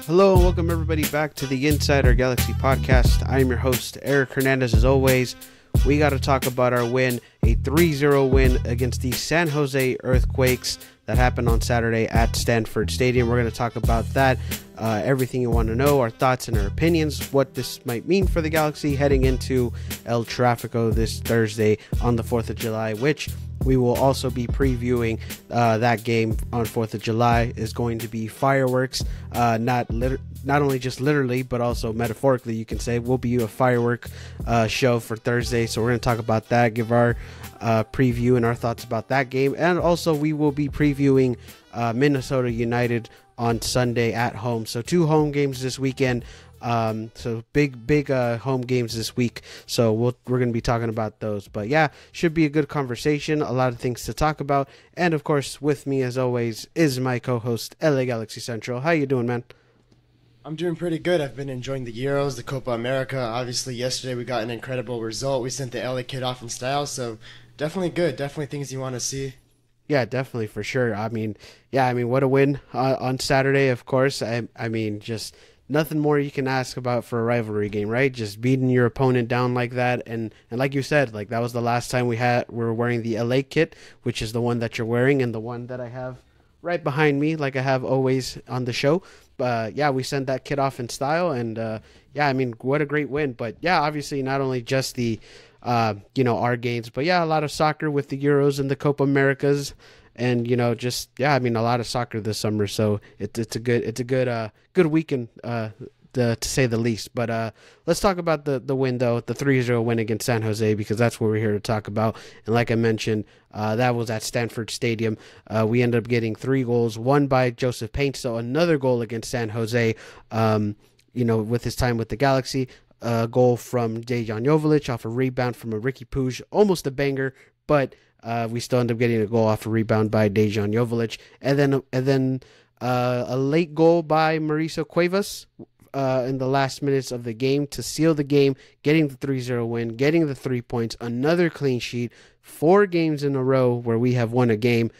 Hello and welcome everybody back to the Inside Our Galaxy podcast. I am your host, Eric Hernandez. As always, we got to talk about our win, a 3-0 win against the San Jose Earthquakes that happened on Saturday at Stanford Stadium. We're going to talk about that, everything you want to know, our thoughts and our opinions, what this might mean for the Galaxy heading into El Tráfico this Thursday on the 4th of July, which we will also be previewing. That game on 4th of July is going to be fireworks, not only just literally, but also metaphorically, you can say. Will be a firework show for Thursday, so we're going to talk about that, give our preview and our thoughts about that game, and also we will be previewing Minnesota United on Sunday at home. So 2 home games this weekend. So big home games this week, so we're going to be talking about those. But yeah, should be a good conversation, a lot of things to talk about, and of course with me as always is my co-host LA Galaxy Central. How you doing, man? I'm doing pretty good. I've been enjoying the Euros, the Copa America. Obviously yesterday we got an incredible result. We sent the LA kid off in style, so definitely good, definitely things you want to see. Yeah, definitely, for sure. I mean, what a win on Saturday, of course. I mean, just nothing more you can ask about for a rivalry game, right? Just beating your opponent down like that, and like you said, like that was the last time we were wearing the LA kit, which is the one that you're wearing and the one that I have right behind me, like I have always on the show. Yeah, we sent that kit off in style, and yeah, I mean, what a great win. But yeah, obviously not only just the our gains, but yeah, a lot of soccer with the Euros and the Copa Americas. And just I mean, a lot of soccer this summer, so it's a good weekend to say the least. But let's talk about the win, though, the 3-0 win against San Jose, because that's what we're here to talk about. And like I mentioned, that was at Stanford Stadium. We ended up getting 3 goals, one by Joseph Paint, so another goal against San Jose. With his time with the Galaxy, a goal from Dejan Joveljic off a rebound from a Ricky Puig, almost a banger, but we still end up getting a goal off a rebound by Dejan Joveljic, and then a late goal by Mauricio Cuevas in the last minutes of the game to seal the game, getting the 3-0 win, getting the 3 points, another clean sheet, 4 games in a row where we have won a game.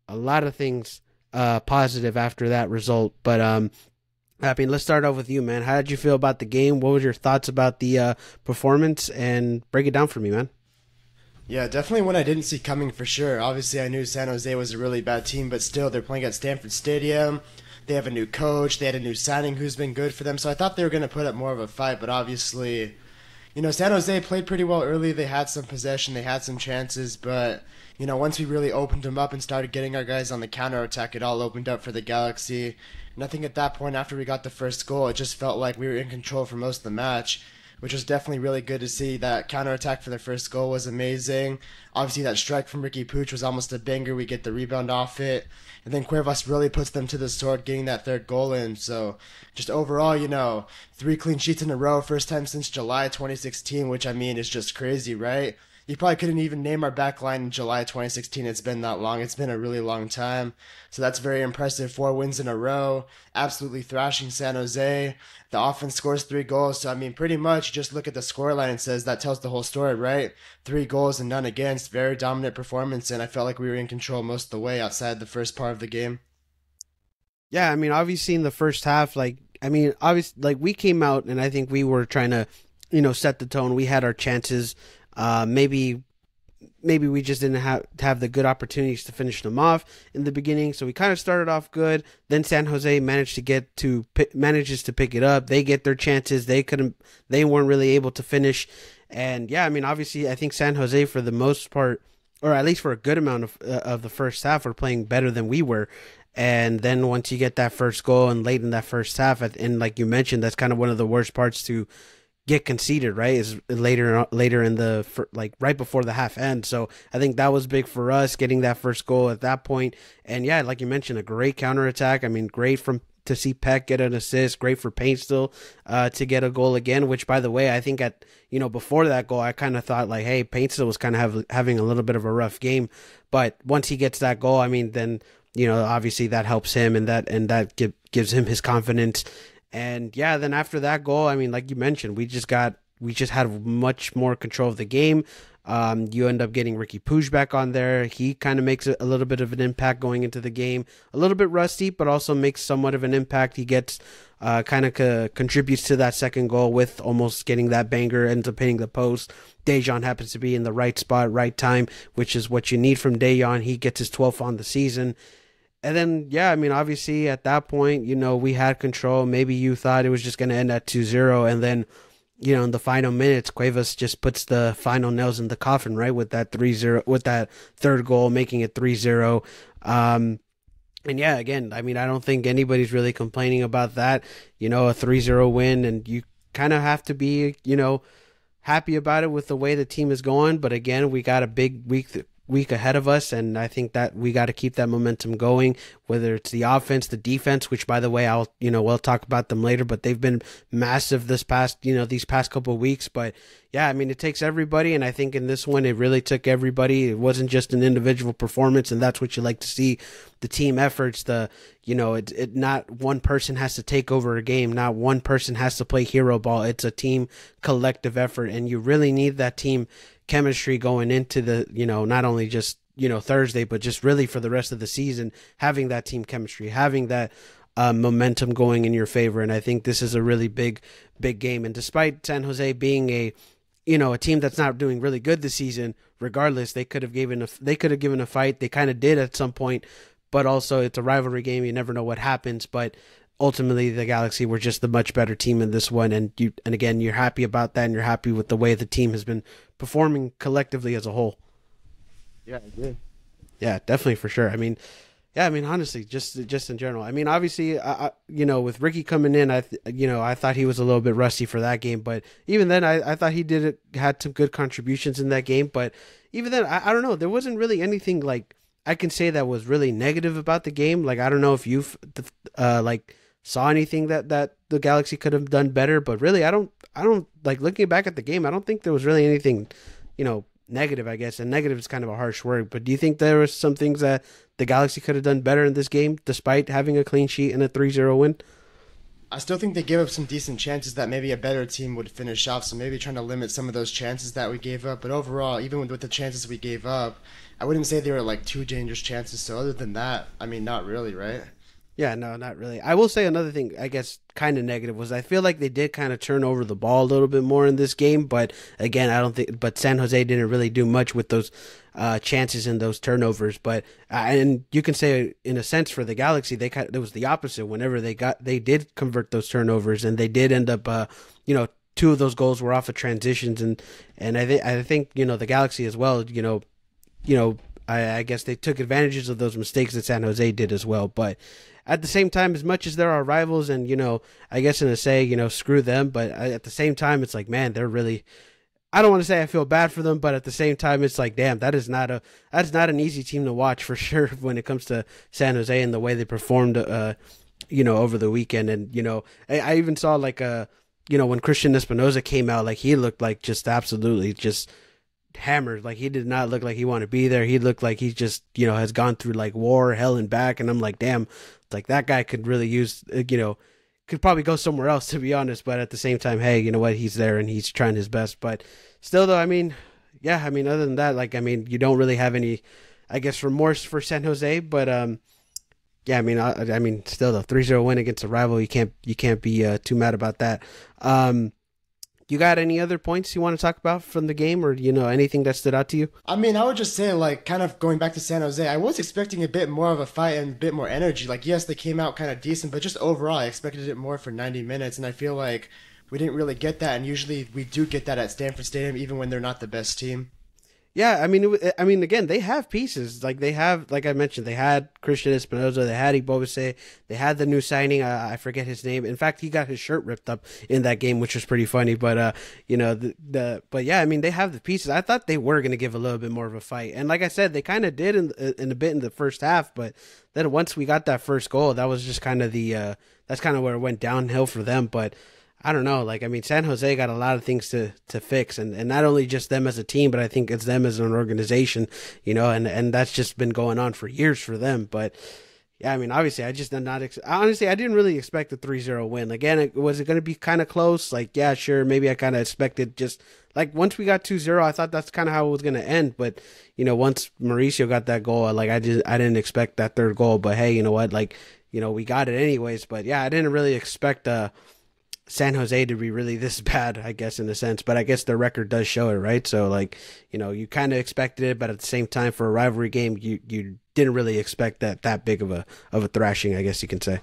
A lot of things positive after that result, but I mean, let's start off with you, man. How did you feel about the game? What was your thoughts about the performance? And break it down for me, man. Yeah, definitely one I didn't see coming for sure. Obviously, I knew San Jose was a really bad team, but still, they're playing at Stanford Stadium. They have a new coach. They had a new signing who's been good for them. So I thought they were going to put up more of a fight, but obviously, San Jose played pretty well early. They had some possession. They had some chances, but, once we really opened them up and started getting our guys on the counterattack, it all opened up for the Galaxy. And I think at that point, after we got the first goal, it just felt like we were in control for most of the match, which was definitely really good to see. That counterattack for the first goal was amazing. Obviously, that strike from Ricky Puig was almost a banger. We get the rebound off it. And then Cuevas really puts them to the sword, getting that 3rd goal in. So just overall, 3 clean sheets in a row, first time since July 2016, which, I mean, is just crazy, right? You probably couldn't even name our back line in July 2016. It's been that long. It's been a really long time. So that's very impressive. 4 wins in a row. Absolutely thrashing San Jose. The offense scores 3 goals. So, I mean, pretty much just look at the scoreline and says that tells the whole story, right? 3 goals and none against. Very dominant performance. And I felt like we were in control most of the way outside the first part of the game. Yeah, I mean, obviously in the first half, obviously, we came out and I think we were trying to, set the tone. We had our chances. Maybe we just didn't have the good opportunities to finish them off in the beginning. So we kind of started off good. Then San Jose manages to pick it up. They get their chances. They weren't really able to finish. And yeah, I mean, obviously I think San Jose for the most part, or at least for a good amount of the first half, were playing better than we were. And then once you get that first goal and late in that first half, and like you mentioned, that's kind of one of the worst parts to get conceded, right? Is later in the right before the half end. So I think that was big for us, getting that first goal at that point. And yeah, like you mentioned, a great counterattack. I mean, great to see Peck get an assist. Great for Paint still to get a goal again. Which, by the way, I think before that goal, I kind of thought like, hey, Paint still was kind of having a little bit of a rough game. But once he gets that goal, I mean, then obviously that helps him, and that gives him his confidence. And yeah, then after that goal, I mean, like you mentioned, we just got we just had much more control of the game. You end up getting Ricky Puig back on there. He kind of makes a little bit of an impact going into the game. A little bit rusty, but also makes somewhat of an impact. He gets contributes to that second goal with almost getting that banger, ends up hitting the post. Dejan happens to be in the right spot, right time, which is what you need from Dejan. He gets his 12th on the season. And then, yeah, I mean, obviously at that point, we had control. Maybe you thought it was just going to end at 2-0. And then, in the final minutes, Cuevas just puts the final nails in the coffin, right? With that 3-0, with that third goal, making it 3-0. And yeah, again, I mean, I don't think anybody's really complaining about that, a 3-0 win. And you kind of have to be, happy about it with the way the team is going. But again, we got a big week ahead of us, and I think that we got to keep that momentum going, whether it's the offense, the defense, which by the way, we'll talk about them later, but they've been massive these past couple of weeks. But yeah, I mean, it takes everybody, and I think in this one, it really took everybody. It wasn't just an individual performance, and that's what you like to see, the team efforts, not one person has to take over a game, not one person has to play hero ball. It's a team collective effort, and you really need that team chemistry going into the, not only just, Thursday, but just really for the rest of the season, having that team chemistry, having that momentum going in your favor. And I think this is a really big game. And despite San Jose being a team that's not doing really good this season, regardless, they could have given a fight. They kind of did at some point, but also it's a rivalry game. You never know what happens, but ultimately the Galaxy were just the much better team in this one. And again, you're happy about that, and you're happy with the way the team has been performing collectively as a whole. Yeah, I did. Yeah, definitely, for sure. I mean, honestly, just in general. I mean, obviously, with Ricky coming in, I thought he was a little bit rusty for that game, but even then, I thought he had some good contributions in that game. But even then, I don't know, there wasn't really anything like I can say that was really negative about the game. Like, I don't know if you've saw anything that the Galaxy could have done better, but really, I don't like, looking back at the game, I don't think there was really anything, negative, I guess. And negative is kind of a harsh word, but do you think there was some things that the Galaxy could have done better in this game, despite having a clean sheet and a 3-0 win? I still think they gave up some decent chances that maybe a better team would finish off, so maybe trying to limit some of those chances that we gave up. But overall, even with the chances we gave up, I wouldn't say they were like too dangerous chances. So other than that, I mean, not really, right? Yeah, no, not really. I will say another thing, I guess, kind of negative was I feel like they did kind of turn over the ball a little bit more in this game. But again, but San Jose didn't really do much with those chances and those turnovers. But and you can say, in a sense, for the Galaxy, it was the opposite. Whenever they did convert those turnovers, and they did end up, two of those goals were off of transitions, and I think the Galaxy as well, I guess they took advantages of those mistakes that San Jose did as well. But at the same time, as much as there are rivals, and I guess in a say, screw them, but at the same time, it's like, man, they're really. I don't want to say I feel bad for them, but at the same time, it's like, damn, that is not an easy team to watch for sure when it comes to San Jose and the way they performed, over the weekend. And I even saw when Christian Espinoza came out, like, he looked like just absolutely just hammered. Like, he did not look like he wanted to be there. He looked like he just has gone through like war, hell, and back. And I'm like, damn, like, that guy could really use could probably go somewhere else, to be honest. But at the same time, hey, you know what, he's there and he's trying his best. But still, though, other than that, you don't really have any, I guess, remorse for San Jose. But still, the 3-0 win against a rival, you can't be too mad about that. You got any other points you want to talk about from the game, or anything that stood out to you? I mean, I would just say, like, kind of going back to San Jose, I was expecting a bit more of a fight and a bit more energy. Like, yes, they came out kind of decent, but just overall, I expected it more for 90 minutes, and I feel like we didn't really get that. And usually, we do get that at Stanford Stadium, even when they're not the best team. Yeah, again, they have pieces. Like, they have, like I mentioned, they had Christian Espinoza, they had Ibobase, they had the new signing. I forget his name. In fact, he got his shirt ripped up in that game, which was pretty funny. But but yeah, they have the pieces. I thought they were going to give a little bit more of a fight, and like I said, they kind of did in a bit in the first half. But then once we got that first goal, that was just kind of that's kind of where it went downhill for them. But I don't know. San Jose got a lot of things to fix, and not only just them as a team, but I think it's them as an organization, and that's just been going on for years for them. But Yeah, I mean, obviously, I just did not. Honestly, I didn't really expect a 3-0 win. Again, was it going to be kind of close? Like, yeah, sure. Maybe I kind of expected just like once we got 2-0, I thought that's kind of how it was going to end. But once Mauricio got that goal, like I didn't expect that third goal. But hey, you know what? Like, we got it anyways. But yeah, I didn't really expect San Jose to be really this bad, I guess, in a sense. But I guess their record does show it, right? So, like, you kind of expected it, but at the same time, for a rivalry game, you didn't really expect that big of a thrashing, I guess you can say.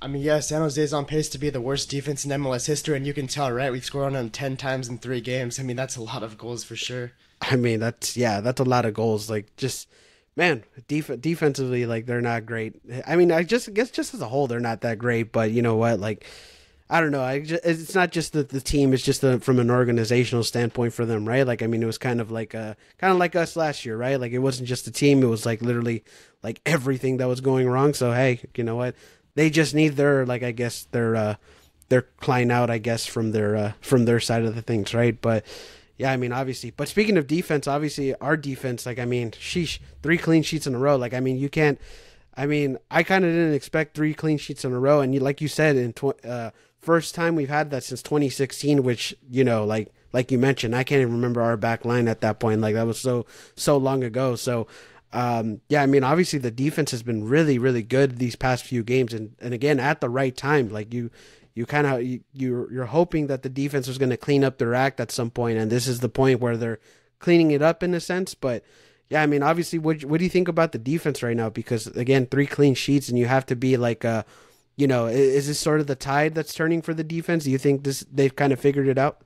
I mean, yeah, San Jose's on pace to be the worst defense in MLS history, and you can tell, right? We've scored on them 10 times in 3 games. I mean, that's a lot of goals for sure. I mean, that's a lot of goals. Like, just man, defensively, like they're not great. I mean, I guess just as a whole, they're not that great. But you know what, like. I don't know. It's not just the team. It's just from an organizational standpoint for them, right? Like, I mean, it was kind of like us last year, right? Like, it wasn't just the team. It was like literally like everything that was going wrong. So hey, you know what? They just need their like I guess their climb out, I guess, from their side of the things, right? But yeah, I mean, obviously. But speaking of defense, obviously our defense, like I mean, sheesh, 3 clean sheets in a row. Like I mean, you can't. I mean, I kind of didn't expect 3 clean sheets in a row, and like you said, first time we've had that since 2016, which like you mentioned, I can't even remember our back line at that point. Like that was so long ago. So yeah, I mean, obviously the defense has been really really good these past few games, and again at the right time. Like you kind of you're hoping that the defense was going to clean up their act at some point, and this is the point where they're cleaning it up in a sense, but. Yeah, I mean, obviously, what do you think about the defense right now? Because again, 3 clean sheets, and you have to be like, is this sort of the tide that's turning for the defense? Do you think they've kind of figured it out?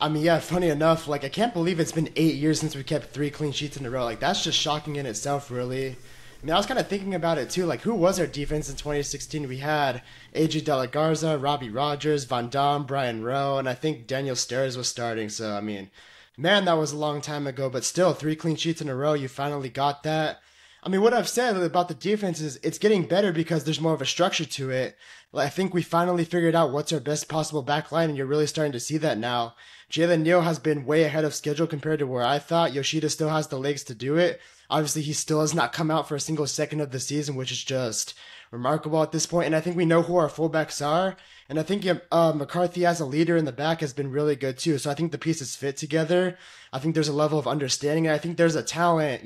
I mean, yeah, funny enough, like I can't believe it's been 8 years since we kept 3 clean sheets in a row. Like that's just shocking in itself, really. I mean, I was kind of thinking about it too. Like, who was our defense in 2016? We had AJ De La Garza, Robbie Rogers, Van Dam, Brian Rowe, and I think Daniel Steres was starting. So, I mean, man, that was a long time ago. But still, 3 clean sheets in a row. You finally got that. I mean, what I've said about the defense is it's getting better because there's more of a structure to it. Like, I think we finally figured out what's our best possible back line, and you're really starting to see that now. Jalen Neal has been way ahead of schedule compared to where I thought. Yoshida still has the legs to do it. Obviously, he still has not come out for a single second of the season, which is just remarkable at this point. And I think we know who our fullbacks are. And I think McCarthy as a leader in the back has been really good too. So I think the pieces fit together. I think there's a level of understanding. And I think there's a talent,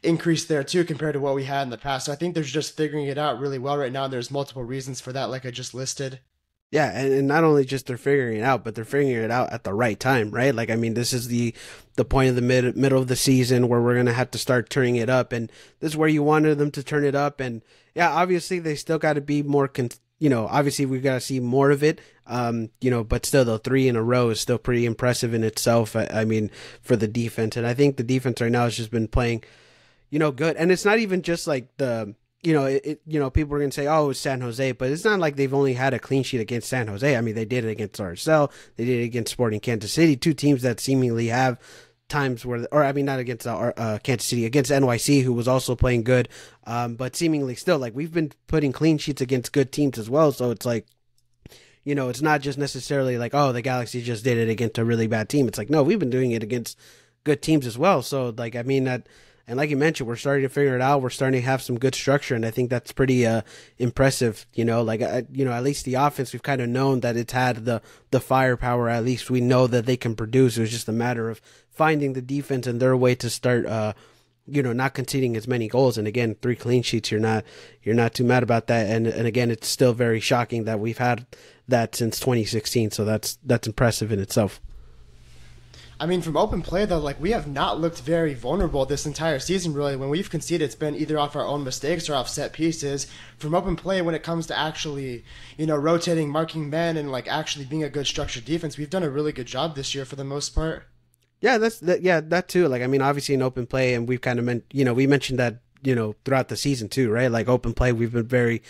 increase there too compared to what we had in the past. So I think they're just figuring it out really well right now. And there's multiple reasons for that, like I just listed. Yeah, and not only just they're figuring it out, but they're figuring it out at the right time, right? Like, I mean, this is the point of the middle of the season where we're going to have to start turning it up, and this is where you wanted them to turn it up, and yeah, obviously they still got to be more, obviously we got to see more of it, but still, though, 3 in a row is still pretty impressive in itself, I mean, for the defense, and I think the defense right now has just been playing, good, and it's not even just like people are going to say, oh, it's San Jose, but it's not like they've only had a clean sheet against San Jose. I mean, they did it against RSL. They did it against Sporting Kansas City, 2 teams that seemingly have times where, or I mean, not against Kansas City, against NYC, who was also playing good, but seemingly still, like, we've been putting clean sheets against good teams as well, so it's like, it's not just necessarily like, oh, the Galaxy just did it against a really bad team. It's like, no, we've been doing it against good teams as well, so, like, I mean, that. And like you mentioned, we're starting to figure it out. We're starting to have some good structure, and I think that's pretty impressive. At least the offense, we've kind of known that it's had the firepower. At least we know that they can produce. It was just a matter of finding the defense and their way to start, not conceding as many goals. And again, 3 clean sheets, you're not too mad about that. And again, it's still very shocking that we've had that since 2016. So that's impressive in itself. I mean, from open play, though, like, we have not looked very vulnerable this entire season, really. When we've conceded, it's been either off our own mistakes or off set pieces. From open play, when it comes to actually, rotating, marking men, and, like, actually being a good structured defense, we've done a really good job this year for the most part. Yeah, that too. Like, I mean, obviously in open play, and we've kind of we mentioned that, throughout the season too, right? Like, open play, we've been very,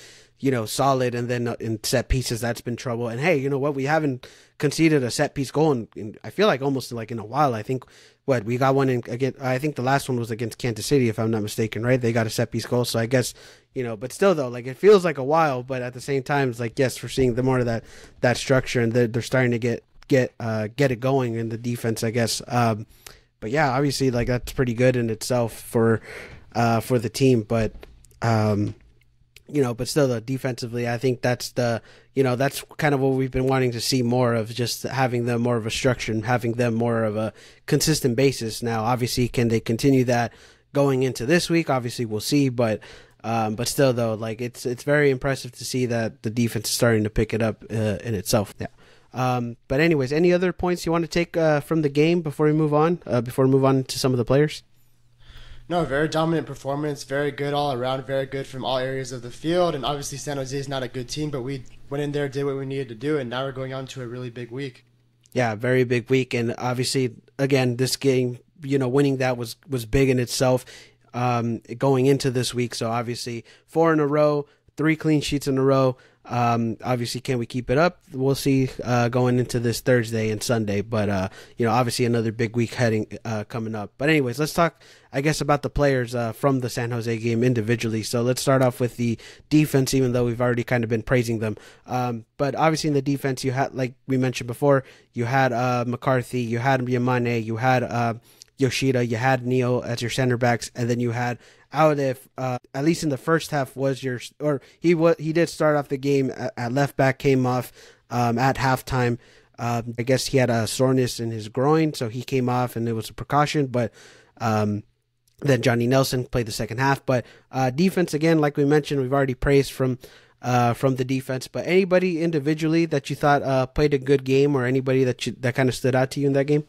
solid, and then in set pieces, that's been trouble. And hey, you know what? We haven't conceded a set piece goal in I feel like almost like in a while. I think we got one I think the last one was against Kansas City, if I'm not mistaken, right? They got a set piece goal. So I guess, but still though, like, it feels like a while, but at the same time, it's like, yes, we're seeing the more of that structure, and they're starting to get it going in the defense, I guess. But yeah, obviously, like, that's pretty good in itself for the team. But Um, but still, defensively, I think that's kind of what we've been wanting to see more of, just having them more of a structure and having them more of a consistent basis. Now, obviously, can they continue that going into this week? Obviously, we'll see, but still, though, like it's very impressive to see that the defense is starting to pick it up in itself. Yeah. But anyways, any other points you want to take from the game before we move on? Before we move on to some of the players. No, very dominant performance, very good all around, very good from all areas of the field. And obviously, San Jose is not a good team, but we went in there, did what we needed to do, and now we're going on to a really big week. Yeah, very big week, and obviously, again, this game, winning that was big in itself. Going into this week, so obviously 4 in a row, 3 clean sheets in a row. Obviously, can we keep it up? We'll see going into this Thursday and Sunday. But obviously another big week coming up. But anyways, let's talk, I guess, about the players from the San Jose game individually. So let's start off with the defense, even though we've already kind of been praising them. But obviously in the defense, you had, like we mentioned before, you had McCarthy, you had Yamane, you had Yoshida, you had Neal as your center backs, and then you had Audif, at least in the first half, he did start off the game at left back, came off at halftime. I guess he had a soreness in his groin, so he came off, and it was a precaution. But then Johnny Nelson played the second half. But defense, again, like we mentioned, we've already praised from the defense. But anybody individually that you thought played a good game, or anybody that kind of stood out to you in that game?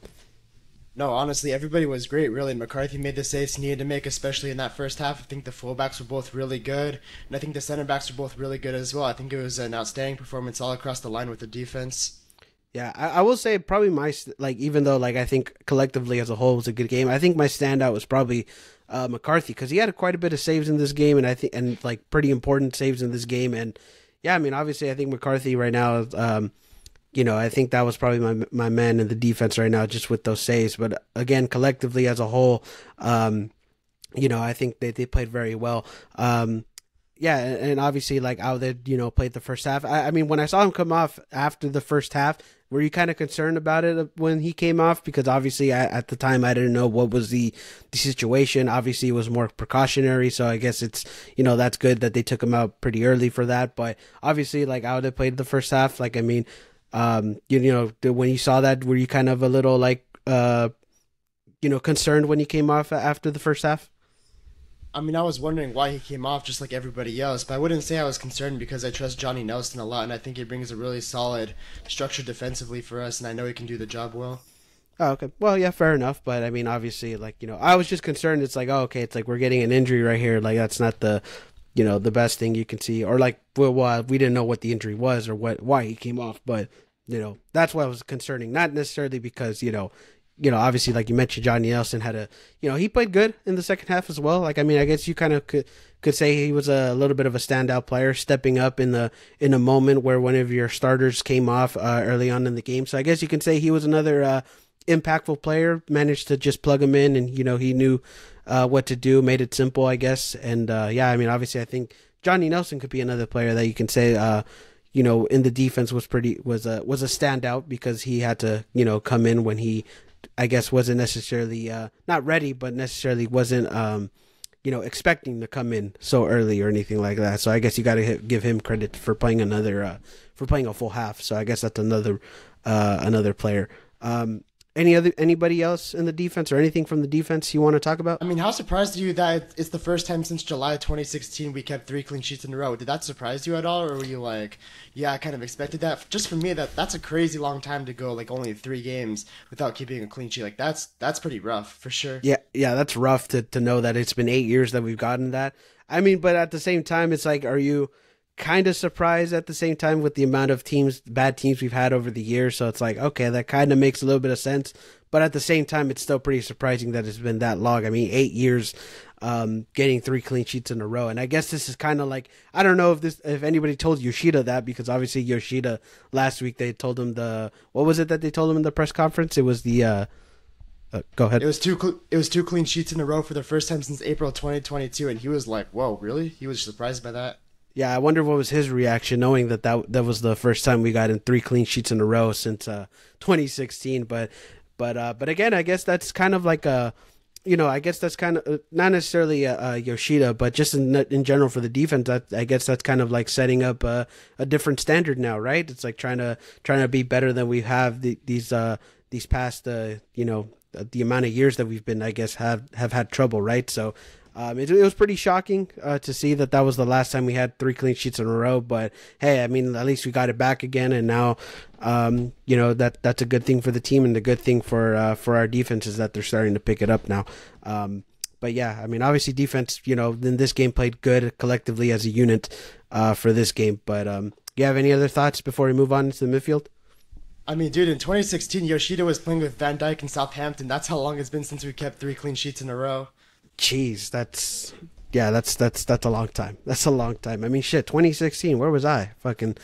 No, honestly, everybody was great, really. McCarthy made the saves he needed to make, especially in that first half. I think the fullbacks were both really good, and I think the center backs were both really good as well. I think it was an outstanding performance all across the line with the defense. Yeah, I will say probably even though I think collectively as a whole it was a good game, I think my standout was probably McCarthy, because he had quite a bit of saves in this game, and pretty important saves in this game. And yeah, I mean, obviously I think McCarthy right now, I think that was probably my man in the defense right now, just with those saves. But again, collectively as a whole, I think they played very well. Yeah, and obviously Audif, played the first half. I mean, when I saw him come off after the first half, were you kind of concerned about it when he came off? Because obviously at the time I didn't know what was the situation. Obviously it was more precautionary, so I guess it's, that's good that they took him out pretty early for that. But obviously Audif played the first half. When you saw that, were you kind of a little concerned when he came off after the first half? I mean, I was wondering why he came off just like everybody else, but I wouldn't say I was concerned, because I trust Johnny Nelson a lot, and I think he brings a really solid structure defensively for us, and I know he can do the job well. Oh, okay. Well, yeah, fair enough. But I mean, obviously, I was just concerned. It's we're getting an injury right here. That's not the best thing you can see. Or we didn't know what the injury was or why he came off. But, that's why it was concerning. Not necessarily because, obviously, like you mentioned, Johnny Nelson had he played good in the second half as well. I guess you kind of could say he was a little bit of a standout player, stepping up in a moment where one of your starters came off early on in the game. So I guess you can say he was another impactful player, managed to just plug him in, and, he knew what to do, made it simple, I guess. And obviously I think Johnny Nelson could be another player that you can say, in the defense was a standout, because he had to, come in when he, I guess, wasn't necessarily not ready, but necessarily wasn't expecting to come in so early or anything like that. So I guess you got to give him credit for playing a full half. So I guess that's another player. Anybody else in the defense, or anything from the defense you want to talk about? I mean, how surprised are you that it's the first time since July 2016 we kept 3 clean sheets in a row? Did that surprise you at all, or were you yeah, I kind of expected that? Just for me, that's a crazy long time to go, only 3 games without keeping a clean sheet. That's pretty rough, for sure. Yeah, that's rough to know that it's been 8 years that we've gotten that. I mean, but at the same time, it's are you kind of surprised at the same time with the amount of bad teams we've had over the years? So it's okay, that kind of makes a little bit of sense. But at the same time, it's still pretty surprising that it's been that long. I mean, 8 years, getting 3 clean sheets in a row. And I guess this is kind of I don't know if anybody told Yoshida that, because obviously Yoshida last week, they told him what was it that they told him in the press conference? It was the, go ahead. It was 2 clean sheets in a row for the first time since April 2022. And he was whoa, really? He was surprised by that. Yeah, I wonder what was his reaction, knowing that was the first time we got in 3 clean sheets in a row since 2016. But again, I guess that's kind of I guess that's kind of not necessarily Yoshida, but just in general for the defense. I guess that's kind of like setting up a different standard now, right? It's like trying to be better than we have these past the amount of years that we've been, I guess, have had trouble, right? So it was pretty shocking to see that was the last time we had 3 clean sheets in a row. But hey, I mean, at least we got it back again, and now that's a good thing for the team, and the good thing for our defense is that they're starting to pick it up now. But yeah, I mean, obviously defense, in this game played good collectively as a unit for this game. But you have any other thoughts before we move on into the midfield? I mean, dude, in 2016, Yoshida was playing with Van Dijk in Southampton. That's how long it's been since we kept 3 clean sheets in a row. Jeez, that's a long time. That's a long time. I mean, shit, 2016, where was I? Fucking,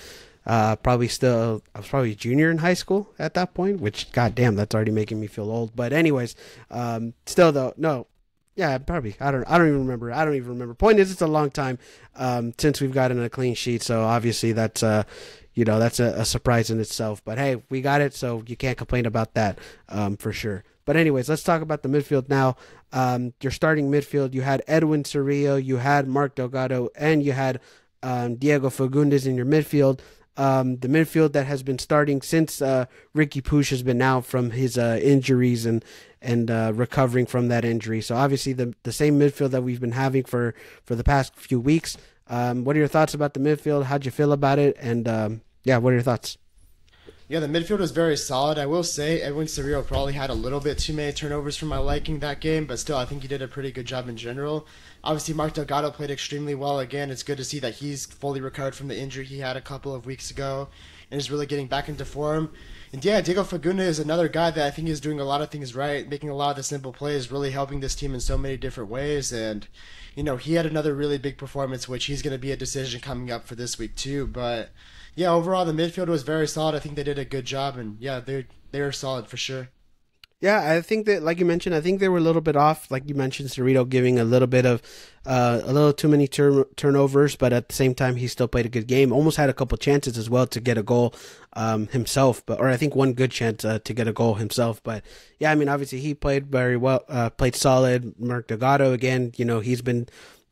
I was probably a junior in high school at that point, which, goddamn, that's already making me feel old. But anyways, still though, no. Yeah, probably. I don't even remember. Point is, it's a long time since we've gotten a clean sheet. So obviously that's that's a surprise in itself. But hey, we got it, so you can't complain about that for sure. But anyways, let's talk about the midfield now. Your starting midfield, you had Edwin Cerrillo, you had Mark Delgado, and you had Diego Fagundes in your midfield. The midfield that has been starting since Ricky Puig has been out from his injuries and recovering from that injury. So obviously the same midfield that we've been having for the past few weeks. What are your thoughts about the midfield? How'd you feel about it? And what are your thoughts? Yeah, the midfield was very solid. I will say Edwin Cerrillo probably had a little bit too many turnovers for my liking that game, but still I think he did a pretty good job in general. Obviously, Mark Delgado played extremely well again. It's good to see that he's fully recovered from the injury he had a couple of weeks ago and is really getting back into form. And yeah, Diego Fagundes is another guy that I think is doing a lot of things right, making a lot of the simple plays, really helping this team in so many different ways. And, he had another really big performance, which he's going to be a decision coming up for this week too. But yeah, overall the midfield was very solid. I think they did a good job, and yeah, they're solid for sure. Yeah, I think that, like you mentioned, I think they were a little bit off. Like you mentioned, Cerrito giving a little bit of a little too many turnovers, but at the same time, he still played a good game. Almost had a couple chances as well to get a goal himself, or I think one good chance to get a goal himself. But yeah, I mean, obviously he played very well, played solid. Mark Delgado again, he's been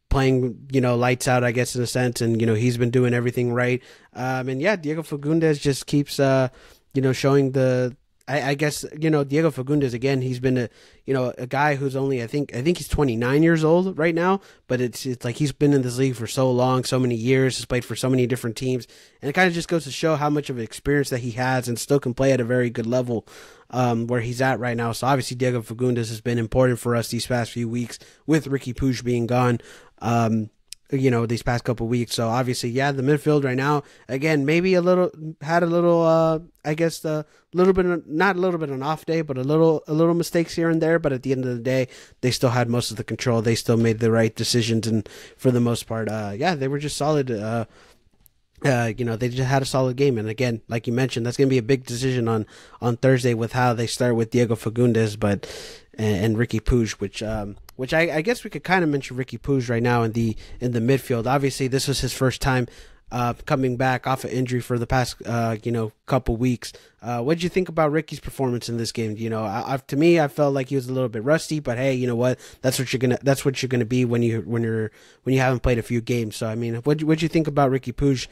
playing, lights out, I guess, in a sense, and he's been doing everything right. And yeah, Diego Fagundes just keeps showing the. I guess Diego Fagundes again. He's been a guy who's only I think he's 29 years old right now, but it's like he's been in this league for so long, so many years. He's played for so many different teams, and it kind of just goes to show how much of an experience that he has, and still can play at a very good level where he's at right now. So obviously Diego Fagundes has been important for us these past few weeks with Ricky Puig being gone. These past couple of weeks. So obviously, yeah, the midfield right now, again, maybe had a little, I guess, not a little bit an off day, but a little mistakes here and there. But at the end of the day, they still had most of the control. They still made the right decisions, and for the most part, they were just solid. They just had a solid game. And again, like you mentioned, that's going to be a big decision on Thursday with how they start with Diego Fagundes, and Ricky Puig, which I guess we could kind of mention Ricky Puig right now in the midfield. Obviously, this was his first time coming back off an injury for the past couple weeks. What did you think about Ricky's performance in this game? To me, I felt like he was a little bit rusty, but hey, you know what? That's what you're gonna be when you haven't played a few games. So I mean, what'd you think about Ricky Puig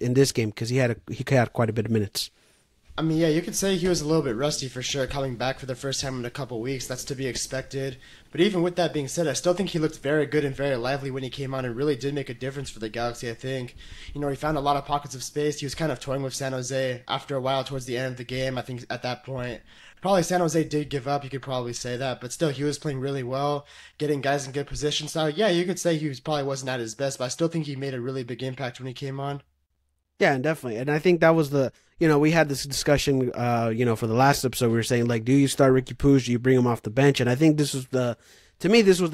in this game? Because he had quite a bit of minutes. I mean, yeah, you could say he was a little bit rusty for sure, coming back for the first time in a couple weeks. That's to be expected. But even with that being said, I still think he looked very good and very lively when he came on and really did make a difference for the Galaxy, I think. He found a lot of pockets of space. He was kind of toying with San Jose after a while towards the end of the game. I think at that point, probably San Jose did give up. You could probably say that. But still, he was playing really well, getting guys in good position. So, yeah, you could say he probably wasn't at his best, but I still think he made a really big impact when he came on. Yeah, and definitely. And I think that was we had this discussion, for the last episode. We were saying, like, do you start Ricky Puig? Do you bring him off the bench? And I think this was the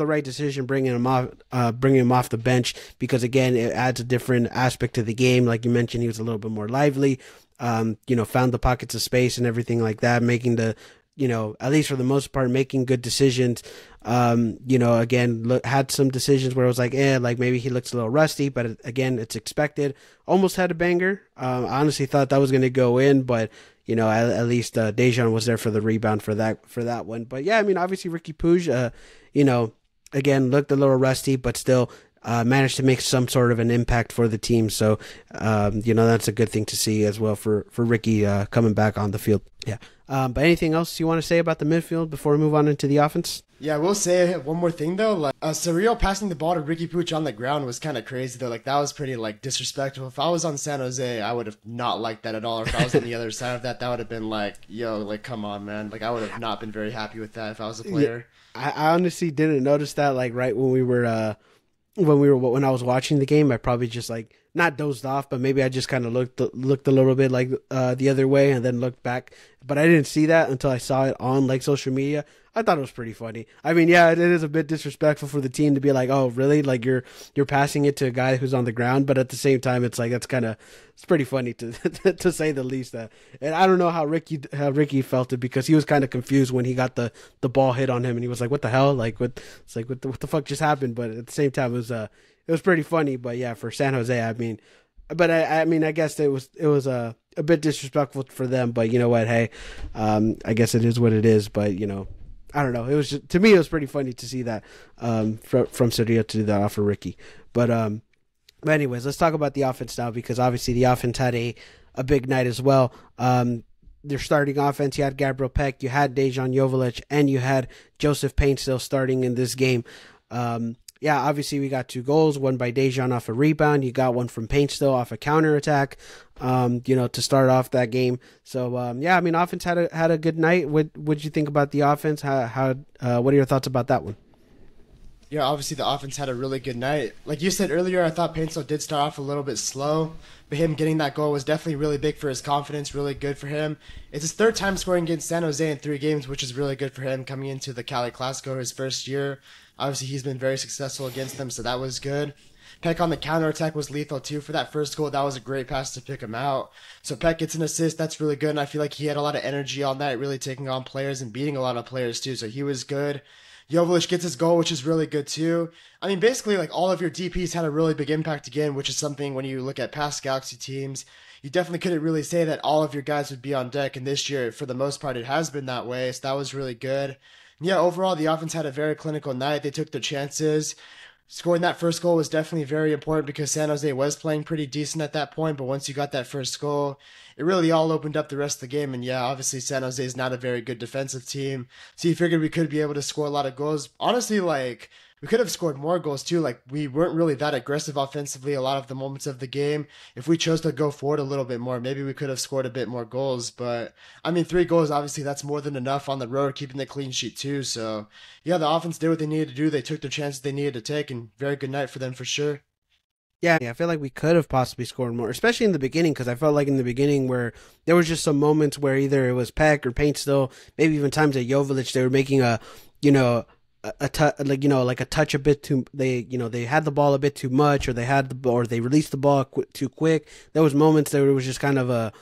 right decision, bringing him off the bench, because again, it adds a different aspect to the game. Like you mentioned, he was a little bit more lively, found the pockets of space and everything like that, making the at least for the most part, making good decisions. Again, had some decisions where it was like, like maybe he looks a little rusty, but again, it's expected. Almost had a banger. I honestly thought that was going to go in, but at least Dejan was there for the rebound for that one. But yeah, I mean, obviously Ricky Puig, again looked a little rusty, but still managed to make some sort of an impact for the team. So, that's a good thing to see as well for Ricky coming back on the field. Yeah. But anything else you want to say about the midfield before we move on into the offense? Yeah, I will say one more thing though. Like Surreal passing the ball to Ricky Puig on the ground was kind of crazy though. Like that was pretty disrespectful. If I was on San Jose, I would have not liked that at all. Or if I was on the other side of that, that would have been like, yo, like come on, man. Like I would have not been very happy with that if I was a player. Yeah, I honestly didn't notice that. Like right when I was watching the game, I probably just not dozed off, but maybe I just kind of looked a little bit the other way and then looked back. But I didn't see that until I saw it on social media. I thought it was pretty funny. I mean, yeah, it is a bit disrespectful for the team to be like, oh, really? Like you're passing it to a guy who's on the ground, but at the same time, it's it's pretty funny to to say the least. And I don't know how Ricky felt it because he was kind of confused when he got the ball hit on him, and he was like, what the hell? What the fuck just happened? But at the same time, it was pretty funny. But yeah, for San Jose, I mean, but I mean, I guess it was a bit disrespectful for them. But you know what? Hey, I guess it is what it is. But I don't know. It was to me, it was pretty funny to see that from Sergio to do that off of Ricky. But anyways, let's talk about the offense now because obviously the offense had a big night as well. Their starting offense, you had Gabriel Peck, you had Dejan Joveljic, and you had Joseph Paine still starting in this game. Obviously we got 2 goals, one by Dejan off a rebound. You got one from Paine still off a counterattack, to start off that game. So, I mean, offense had a good night. What'd you think about the offense? What are your thoughts about that one? Yeah, obviously the offense had a really good night. Like you said earlier, I thought Paine still did start off a little bit slow, but him getting that goal was definitely really big for his confidence, really good for him. It's his 3rd time scoring against San Jose in 3 games, which is really good for him coming into the Cali Clasico his first year. Obviously, he's been very successful against them, so that was good. Peck on the counterattack was lethal, too. For that first goal, that was a great pass to pick him out. So Peck gets an assist. That's really good, and I feel like he had a lot of energy on that, really taking on players and beating a lot of players, too. So he was good. Joveljic gets his goal, which is really good, too. I mean, basically, all of your DPs had a really big impact again, which is something when you look at past Galaxy teams, you definitely couldn't really say that all of your guys would be on deck, and this year, for the most part, it has been that way, so that was really good. Yeah, overall, the offense had a very clinical night. They took their chances. Scoring that first goal was definitely very important because San Jose was playing pretty decent at that point, but once you got that first goal, it really all opened up the rest of the game. And yeah, obviously San Jose is not a very good defensive team, so you figured we could be able to score a lot of goals. Honestly, we could have scored more goals too. We weren't really that aggressive offensively a lot of the moments of the game. If we chose to go forward a little bit more, maybe we could have scored a bit more goals. But I mean, 3 goals, obviously that's more than enough on the road, keeping the clean sheet too. So yeah, the offense did what they needed to do. They took their chances they needed to take, and very good night for them for sure. Yeah, I feel like we could have possibly scored more, especially in the beginning, because I felt like in the beginning where there was just some moments where either it was Peck or Paint still, maybe even times at Joveljic, they were making a touch a bit too. They had the ball a bit too much, or they released the ball too quick. There was moments that it was just kind of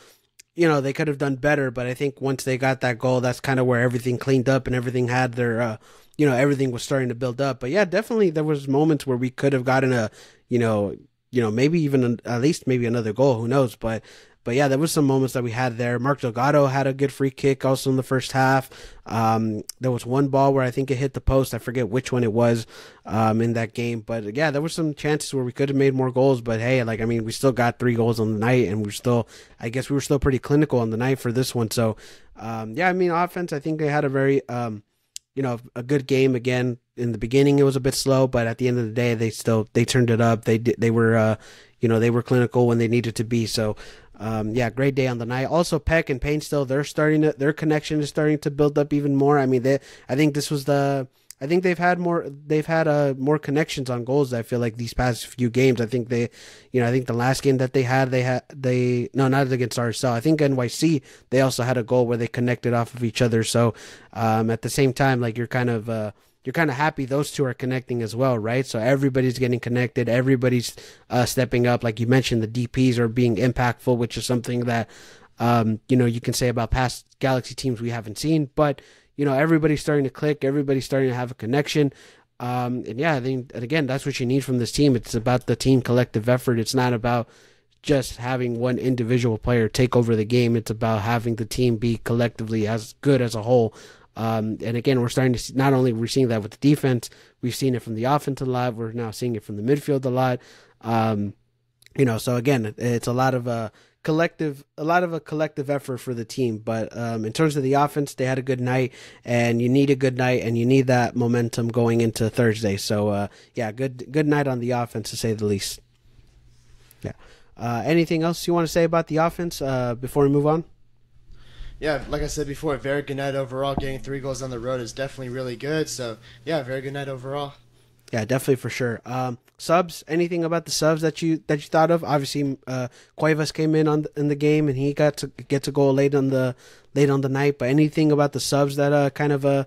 they could have done better. But I think once they got that goal, that's kind of where everything cleaned up and everything had their everything was starting to build up. But yeah, definitely there was moments where we could have gotten maybe even at least maybe another goal. Who knows? But yeah, there was some moments that we had there. Mark Delgado had a good free kick also in the first half. There was one ball where I think it hit the post. I forget which one it was in that game. But yeah, there were some chances where we could have made more goals. But hey, we still got 3 goals on the night, and we were still pretty clinical on the night for this one. So offense, I think they had a very a good game again. In the beginning, it was a bit slow, but at the end of the day, they turned it up. They were clinical when they needed to be. So. Great day on the night. Also, Peck and Paine still, their connection is starting to build up even more. I mean, I think they've had more connections on goals. I feel like these past few games. I think I think the last game that not against RSL. I think NYC, they also had a goal where they connected off of each other. So, at the same time, you're kind of, you're kind of happy those two are connecting as well, right? So everybody's getting connected, everybody's stepping up. Like you mentioned, the DPs are being impactful, which is something that you can say about past Galaxy teams we haven't seen, but everybody's starting to click, everybody's starting to have a connection. And yeah, I think, and again, that's what you need from this team. It's about the team collective effort. It's not about just having one individual player take over the game. It's about having the team be collectively as good as a whole. And again, we're starting to see, not only we're seeing that with the defense, we've seen it from the offense a lot. We're now seeing it from the midfield a lot. So again, it's a lot of a collective effort for the team. But in terms of the offense, they had a good night, and you need a good night, and you need that momentum going into Thursday. So good night on the offense, to say the least. Yeah. Anything else you want to say about the offense before we move on? Yeah, like I said before, a very good night overall. Getting 3 goals on the road is definitely really good. So, yeah, very good night overall. Yeah, definitely for sure. Subs, anything about the subs that you thought of? Obviously, Cuevas came in the game, and he gets a goal late on the night. But anything about the subs that kind of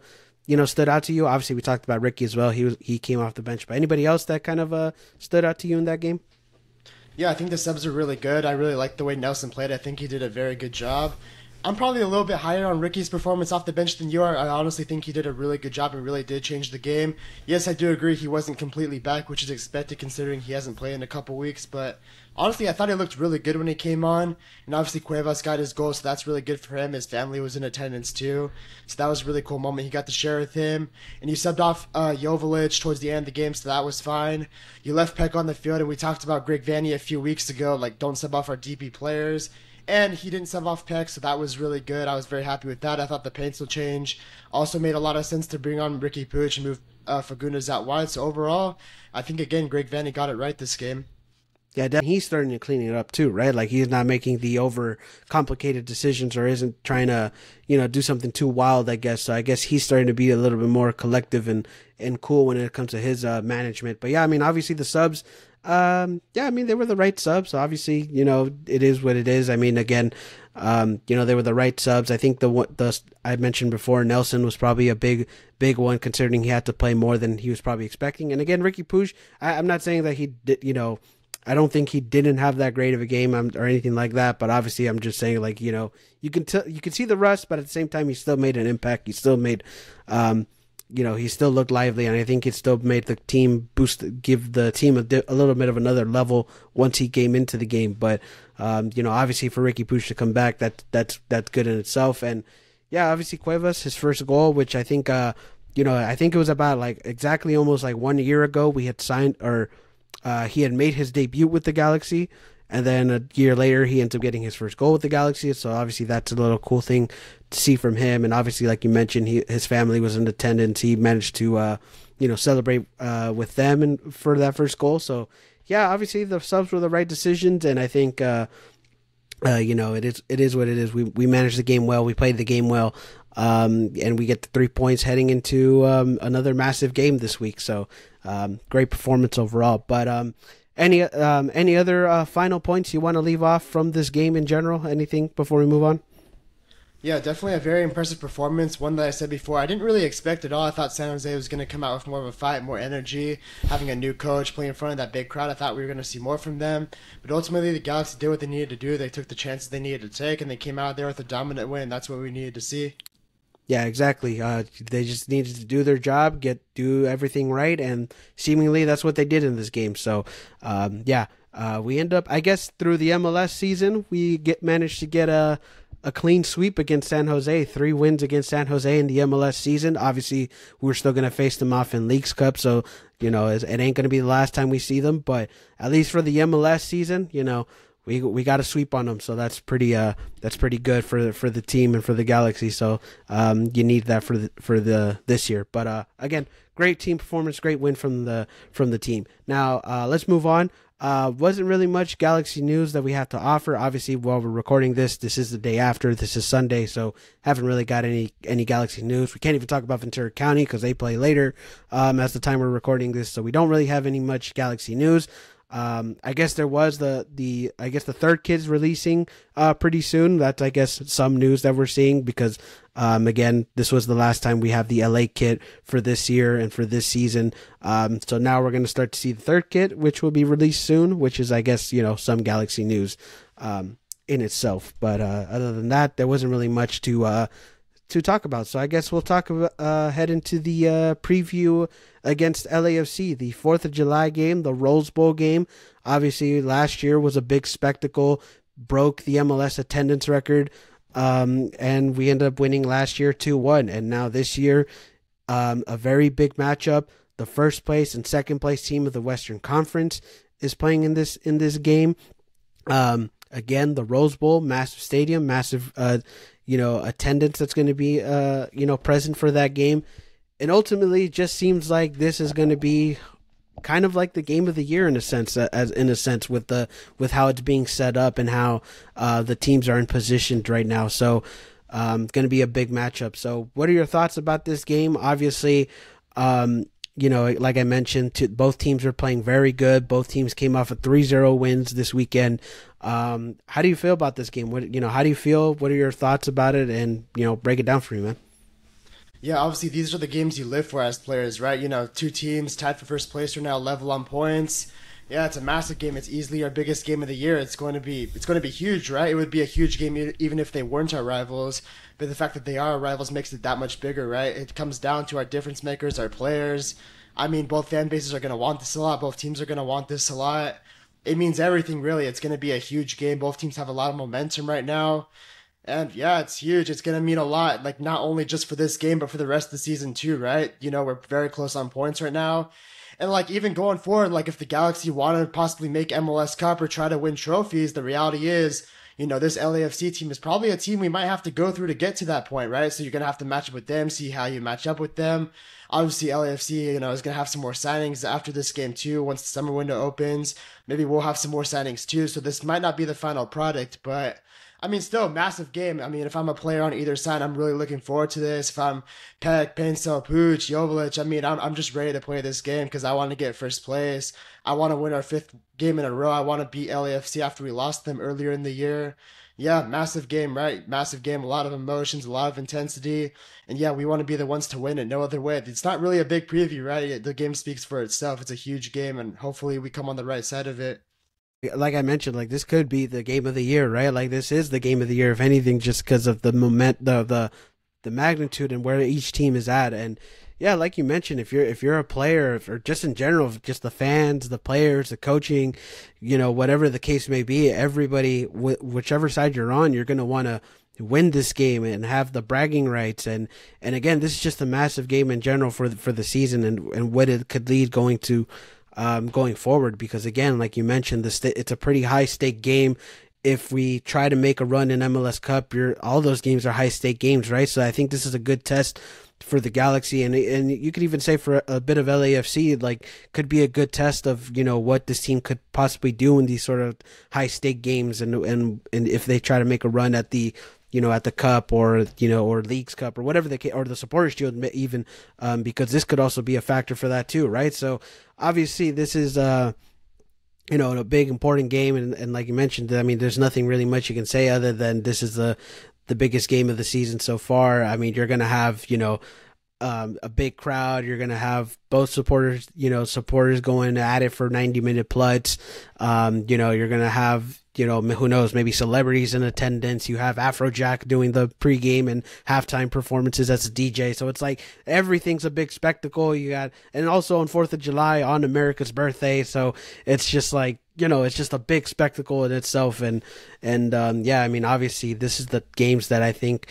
stood out to you? Obviously, we talked about Ricky as well. He came off the bench. But anybody else that kind of stood out to you in that game? Yeah, I think the subs are really good. I really liked the way Nelson played. I think he did a very good job. I'm probably a little bit higher on Ricky's performance off the bench than you are. I honestly think he did a really good job and really did change the game. Yes, I do agree he wasn't completely back, which is expected considering he hasn't played in a couple weeks, but honestly, I thought he looked really good when he came on, and obviously Cuevas got his goal, so that's really good for him. His family was in attendance too, so that was a really cool moment he got to share with him. And you subbed off Joveljic towards the end of the game, so that was fine. You left Peck on the field, and we talked about Greg Vanny a few weeks ago, like don't sub off our DP players. And he didn't sub off Peck, so that was really good. I was very happy with that. I thought the pencil change also made a lot of sense to bring on Ricky Puig and move Fagundes out wide. So overall, I think, again, Greg Vanny got it right this game. Yeah, he's starting to clean it up too, right? Like he's not making the over complicated decisions or isn't trying to, do something too wild, I guess. So I guess he's starting to be a little bit more collective and cool when it comes to his management. But yeah, I mean, obviously the subs, they were the right subs. Obviously, it is what it is. I mean, again, they were the right subs. I think the I mentioned before, Nelson was probably a big one considering he had to play more than he was probably expecting. And again, Ricky Puig, I'm not saying that he did, I don't think he didn't have that great of a game or anything like that. But obviously, I'm just saying, like, you can see the rust, but at the same time, he still made an impact. He still made, he still looked lively, and I think it still made the team give the team a little bit of another level once he came into the game. But obviously for Ricky Puig to come back, that's good in itself. And yeah, obviously Cuevas, his first goal, which I think I think it was about like exactly almost like 1 year ago we had signed or. He had made his debut with the Galaxy, and then a year later he ends up getting his first goal with the Galaxy. So obviously that's a little cool thing to see from him. And obviously, like you mentioned, his family was in attendance. He managed to celebrate with them and for that first goal. So yeah, obviously the subs were the right decisions, and I think it is what it is. We managed the game well. We played the game well. And we get the 3 points heading into another massive game this week. So great performance overall. But any other final points you want to leave off from this game in general? Anything before we move on? Yeah, definitely a very impressive performance. One that I said before, I didn't really expect at all. I thought San Jose was going to come out with more of a fight, more energy, having a new coach, playing in front of that big crowd. I thought we were going to see more from them. But ultimately, the Galaxy did what they needed to do. They took the chances they needed to take, and they came out there with a dominant win. That's what we needed to see. Yeah, exactly. They just needed to do their job, do everything right, and seemingly that's what they did in this game. So, we end up, I guess, through the MLS season, we managed to get a clean sweep against San Jose, 3 wins against San Jose in the MLS season. Obviously, we're still going to face them off in Leagues Cup, so, it ain't going to be the last time we see them, but at least for the MLS season, we got a sweep on them, so that's pretty good for the team and for the Galaxy. So you need that for this year. But again, great team performance, great win from the team. Now let's move on. Wasn't really much Galaxy news that we have to offer. Obviously, while we're recording this is the day after. This is Sunday, so haven't really got any Galaxy news. We can't even talk about Ventura County because they play later as the time we're recording this, so we don't really have any much Galaxy news. I guess there was I guess the third kid's releasing pretty soon. That's, I guess, some news that we're seeing because again, this was the last time we have the LA kit for this year and for this season. So now we're going to start to see the third kit, which will be released soon, which is, I guess, some Galaxy news in itself. But other than that, there wasn't really much to talk about. So I guess we'll talk about head into the preview against LAFC, the 4th of July game, the Rose Bowl game. Obviously, last year was a big spectacle, broke the MLS attendance record, and we ended up winning last year 2-1. And now this year, a very big matchup. The first place and second place team of the Western Conference is playing in this game. Again, the Rose Bowl, massive stadium, massive attendance that's going to be present for that game. And ultimately, it just seems like this is going to be kind of like the game of the year in a sense, with how it's being set up and how the teams are in position right now. So, going to be a big matchup. So, what are your thoughts about this game? Obviously, like I mentioned, both teams are playing very good. Both teams came off of 3-0 wins this weekend. How do you feel about this game? How do you feel? What are your thoughts about it? And, break it down for me, man. Yeah, obviously these are the games you live for as players, right? Two teams tied for first place are now level on points. Yeah, it's a massive game. It's easily our biggest game of the year. It's going to be huge, right? It would be a huge game even if they weren't our rivals. But the fact that they are our rivals makes it that much bigger, right? It comes down to our difference makers, our players. I mean, both fan bases are going to want this a lot. Both teams are going to want this a lot. It means everything, really. It's going to be a huge game. Both teams have a lot of momentum right now. And yeah, it's huge. It's going to mean a lot, like not only just for this game, but for the rest of the season too, right? We're very close on points right now. And like even going forward, like if the Galaxy want to possibly make MLS Cup or try to win trophies, the reality is, this LAFC team is probably a team we might have to go through to get to that point, right? So you're going to have to match up with them, see how you match up with them. Obviously, LAFC, is going to have some more signings after this game too. Once the summer window opens, maybe we'll have some more signings too. So this might not be the final product, but I mean, still massive game. I mean, if I'm a player on either side, I'm really looking forward to this. If I'm Peck, Pencil, Pooch, Joveljic, I mean, I'm just ready to play this game because I want to get first place. I want to win our 5th game in a row. I want to beat LAFC after we lost them earlier in the year. Yeah, massive game, right? Massive game, a lot of emotions, a lot of intensity. And yeah, we want to be the ones to win it. No other way. It's not really a big preview, right? The game speaks for itself. It's a huge game, and hopefully we come on the right side of it. Like I mentioned, like this could be the game of the year, right? Like this is the game of the year, if anything, just because of the the magnitude and where each team is at. And yeah, like you mentioned, if you're a player, or just in general, just the fans, the players, the coaching, whatever the case may be, everybody, whichever side you're on, you're going to want to win this game and have the bragging rights. And again, this is just a massive game in general for the season and what it could lead going forward, because again, like you mentioned, it's a pretty high stake game. If we try to make a run in MLS Cup, all those games are high stake games, right? So I think this is a good test for the Galaxy, and you could even say for a bit of LAFC, like could be a good test of what this team could possibly do in these sort of high stake games, and if they try to make a run at the at the Cup or Leagues Cup or whatever or the Supporters Shield even, because this could also be a factor for that too, right? So obviously this is a big important game, and like you mentioned, I mean, there's nothing really much you can say other than this is the biggest game of the season so far. I mean, you're gonna have a big crowd. You're gonna have both supporters going at it for 90-minute plus. You're gonna have who knows, maybe celebrities in attendance. You have Afrojack doing the pregame and halftime performances as a DJ. So it's like everything's a big spectacle. And also on 4th of July on America's birthday. So it's just like, it's just a big spectacle in itself. And yeah, I mean, obviously this is the games that I think,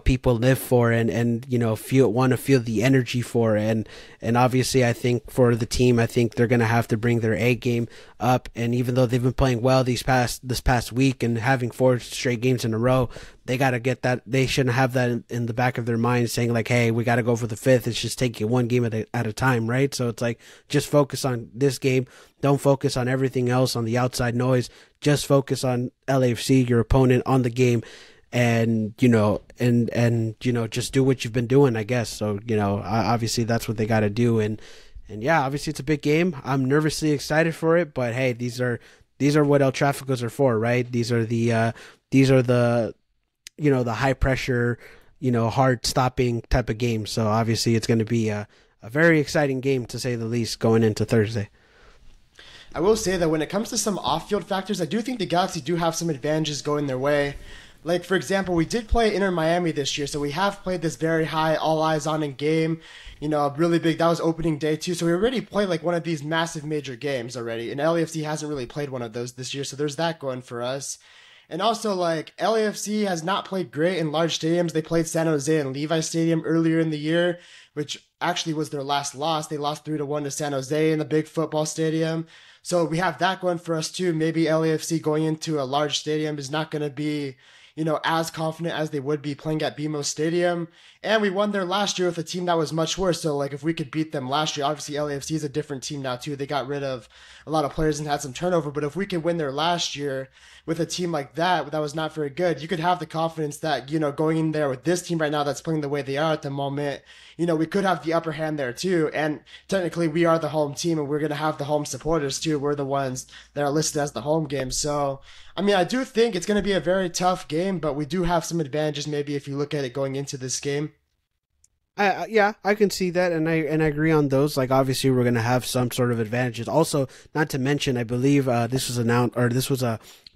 people live for and want to feel the energy for. And obviously I think for the team, I think they're going to have to bring their A game up. And even though they've been playing well this past week and having 4 straight games in a row, they got to get that. They shouldn't have that in the back of their mind saying like, hey, we got to go for the 5th. It's just taking one game at a time, right? So it's like, just focus on this game. Don't focus on everything else, on the outside noise. Just focus on LAFC, your opponent, on the game, and just do what you've been doing, I guess. So obviously that's what they got to do, and And yeah, obviously it's a big game. I'm nervously excited for it, but hey, these are what El Trafficos are for, right? These are the the high pressure, hard stopping type of games. So obviously it's going to be a very exciting game to say the least going into Thursday. I will say that when it comes to some off-field factors, I do think the Galaxy do have some advantages going their way. Like, for example, we did play Inter Miami this year, so we have played this very high, all eyes on in game. Really big. That was opening day too, so we already played like one of these massive major games already. And LAFC hasn't really played one of those this year, so there's that going for us. And also, like, LAFC has not played great in large stadiums. They played San Jose and Levi Stadium earlier in the year, which actually was their last loss. They lost 3-1 to San Jose in the big football stadium. So we have that going for us too. Maybe LAFC going into a large stadium is not going to be, as confident as they would be playing at BMO Stadium. And we won there last year with a team that was much worse. So, like, if we could beat them last year, obviously LAFC is a different team now too. They got rid of a lot of players and had some turnover. But if we could win there last year with a team like that was not very good, you could have the confidence that, going in there with this team right now that's playing the way they are at the moment, we could have the upper hand there too. And technically we are the home team and we're going to have the home supporters too. We're the ones that are listed as the home game. So, I do think it's going to be a very tough game, but we do have some advantages maybe if you look at it going into this game. Yeah, I can see that, and I agree on those. Like, obviously, we're gonna have some sort of advantages. Also, not to mention, I believe this was announced, or this was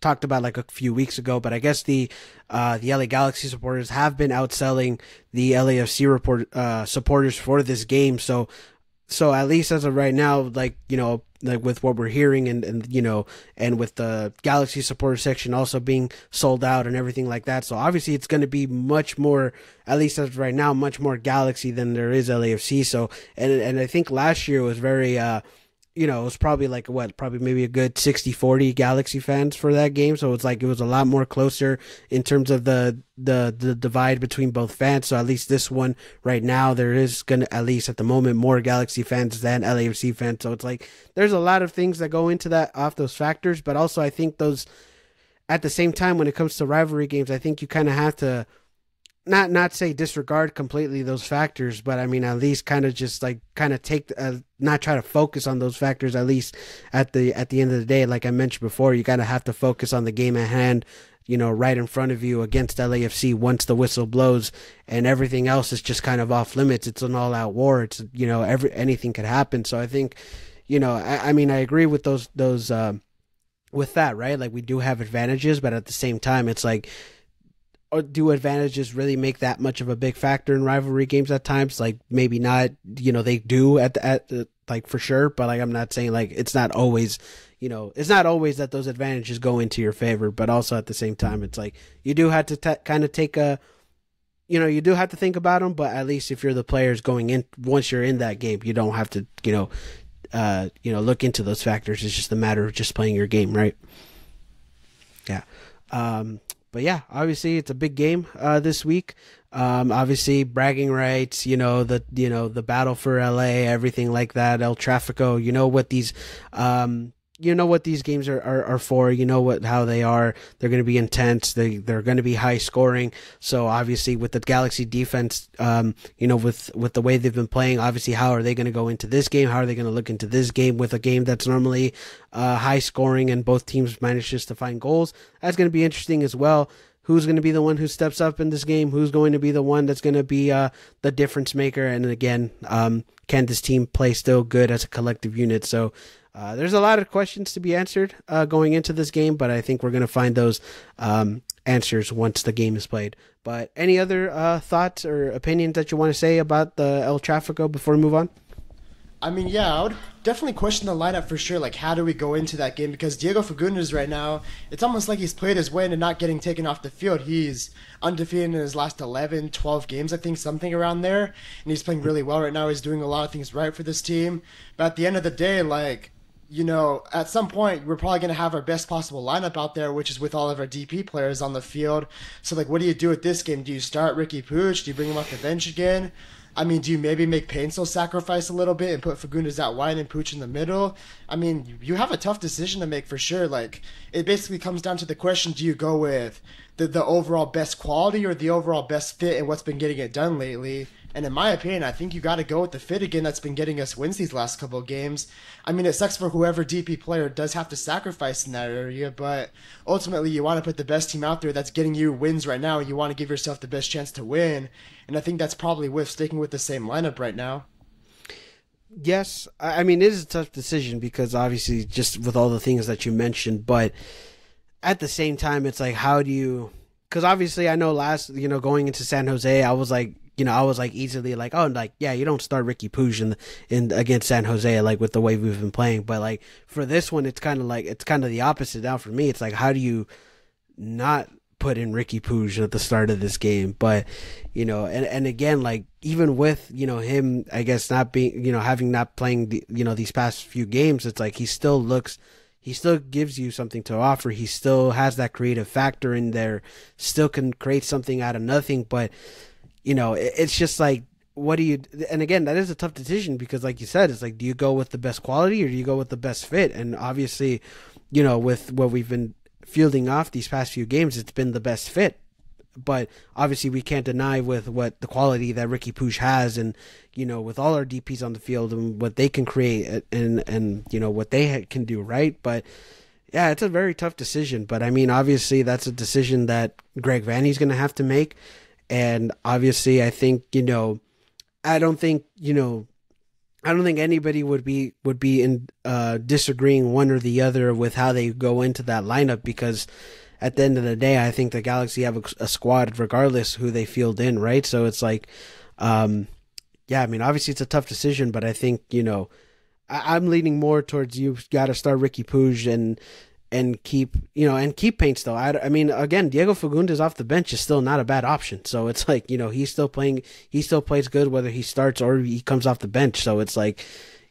talked about like a few weeks ago. But I guess the LA Galaxy supporters have been outselling the LAFC supporters for this game. So at least as of right now, like with what we're hearing and with the Galaxy supporter section also being sold out and everything like that. So obviously it's going to be much more, at least as of right now, much more Galaxy than there is LAFC. So, and I think last year was very, it was probably like probably maybe a good 60-40 Galaxy fans for that game. So it's like it was a lot more closer in terms of the divide between both fans. So at least this one right now, there is gonna, at least at the moment, more Galaxy fans than LAFC fans. So it's like there's a lot of things that go into that off those factors. But also I think those at the same time when it comes to rivalry games, I think you kind of have to not say disregard completely those factors, but at least kind of just like kind of take not try to focus on those factors, at least at the end of the day. Like I mentioned before, you kind of have to focus on the game at hand, right in front of you against LAFC once the whistle blows, and everything else is just kind of off limits. It's an all out war. It's anything could happen. So I think I agree with those with that, right? Like we do have advantages, but at the same time it's like, or do advantages really make that much of a big factor in rivalry games at times? Like maybe not, they do at like for sure, but like I'm not saying like it's not always, it's not always that those advantages go into your favor, but also at the same time it's like you do have to kind of take a, you do have to think about them, but at least if you're the players going in, once you're in that game, you don't have to, look into those factors. It's just a matter of just playing your game, right? Yeah. But yeah, obviously it's a big game this week. Obviously bragging rights, the battle for LA, everything like that, El Trafico, what these games are for, how they are. They're going to be intense. They're going to be high scoring. So obviously with the Galaxy defense, with the way they've been playing, obviously how are they going to go into this game? How are they going to look into this game with a game that's normally high scoring and both teams manages to find goals? That's going to be interesting as well. Who's going to be the one who steps up in this game? Who's going to be the one that's going to be the difference maker? And again, can this team play still good as a collective unit? So there's a lot of questions to be answered going into this game, but I think we're going to find those answers once the game is played. But any other thoughts or opinions that you want to say about the El Trafico before we move on? I would definitely question the lineup for sure. Like, how do we go into that game? Because Diego Fagundes right now, it's almost like he's played his way into not getting taken off the field. He's undefeated in his last 11, 12 games, I think, something around there. And he's playing really well right now. He's doing a lot of things right for this team. But at the end of the day, like, at some point, we're probably going to have our best possible lineup out there, which is with all of our DP players on the field. So, like, what do you do with this game? Do you start Ricky Puig? Do you bring him off the bench again? Do you maybe make Painsil sacrifice a little bit and put Fagundes out wide and Puig in the middle? You have a tough decision to make for sure. Like, it basically comes down to the question, do you go with the overall best quality or the overall best fit and what's been getting it done lately? And in my opinion, I think you got to go with the fit again that's been getting us wins these last couple of games. I mean, it sucks for whoever DP player does have to sacrifice in that area, but ultimately you want to put the best team out there that's getting you wins right now. You want to give yourself the best chance to win. And I think that's probably with sticking with the same lineup right now. Yes, I mean, it is a tough decision because obviously just with all the things that you mentioned, but at the same time, it's like, how do you, because obviously I know going into San Jose, I was like easily like, oh, like, yeah, you don't start Ricky Puig in against San Jose, like with the way we've been playing. But like for this one, it's kind of the opposite now for me. It's like, how do you not put in Ricky Puig at the start of this game? But, and again, like even with, him, I guess not being, having not playing these past few games, it's like he still gives you something to offer. He still has that creative factor in there, still can create something out of nothing. But, it's just like, what do you, and again, that is a tough decision because like you said, it's like, do you go with the best quality or do you go with the best fit? And obviously, with what we've been fielding off these past few games, it's been the best fit. But obviously we can't deny with what the quality that Ricky Puig has and, with all our DPs on the field and what they can create and what they can do, right? But yeah, it's a very tough decision. But I mean, obviously that's a decision that Greg Vanney's going to have to make. And obviously I think, I don't think anybody would be in disagreeing one or the other with how they go into that lineup because at the end of the day, I think the Galaxy have a squad regardless who they field in, right? So it's like, yeah, I mean, obviously it's a tough decision, but I think, I'm leaning more towards you got to start Ricky Puig and keep Paints though. I mean, again, Diego Fagundes off the bench is still not a bad option. So it's like, he's still playing, he still plays good whether he starts or he comes off the bench. So it's like,